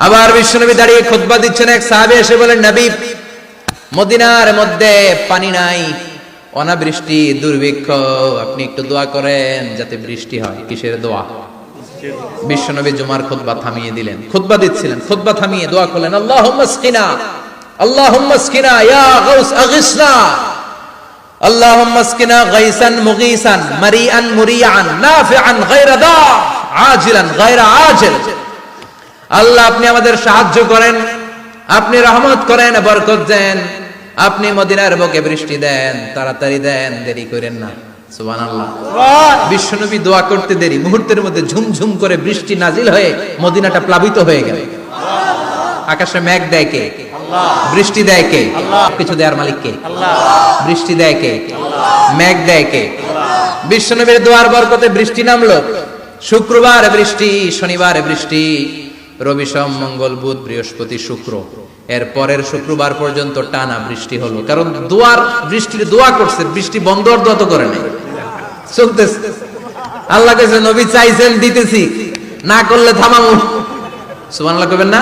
আবার বিশ্বনবী দাঁড়িয়ে খুতবা দিচ্ছেন, এক সাহাবী এসে বলেন, নবী, মদিনার মধ্যে পানি নাই, অনাবৃষ্টি, দুর্ভিক্ষ, আপনি একটু দোয়া করেন যাতে বৃষ্টি হয়। কিসের দোয়া? বিশ্বনবী জুমার খুতবা থামিয়ে দিলেন, খুতবা দিচ্ছিলেন, খুতবা থামিয়ে দোয়া করলেন, আল্লাহুম্মা আসকিনা, আল্লাহুম্মা আসকিনা ইয়া গাউস আগিসনা, আল্লাহুম্মা আসকিনা গাইসান মুগীসান মারিআন মুরিআন নাফিআন গায়রা দা আজিলান গায়রা আজিল। আল্লাহ, আপনি আমাদের সাহায্য করেন, আপনি রহমত করেন, বরকত দেন, আপনি মদিনার বুকে বৃষ্টি দেন, তাড়াতাড়ি দেন, দেরি করেন না। সুবহানাল্লাহ। বিশ্বনবী দোয়া করতে দেরি, মুহূর্তের মধ্যে ঝুমঝুম করে বৃষ্টি নাজিল হয়ে মদিনাটা প্লাবিত হয়ে গেল। আকাশে মেঘ দেয় কে? বৃষ্টি দেয় কে? কিছু দেওয়ার মালিক কে? বৃষ্টি দেয় কে? মেঘ দেয় কে? বিশ্বনবীর দোয়ার বরকতে বৃষ্টি নামলো। শুক্রবার বৃষ্টি, শনিবার বৃষ্টি, রবি সোম মঙ্গল বুধ বৃহস্পতি শুক্র, এর পরের শুক্রবার পর্যন্ত টানা বৃষ্টি হলো। কারণ দোয়ার বৃষ্টির দোয়া করছে, বৃষ্টি বন্ধ আর দোয়া তো করে নাই, চলতেছে। আল্লাহ কাছে নবী চাইছেন, দিতেছি, না করলে থামাবো। সুবহানাল্লাহ কইবেন না?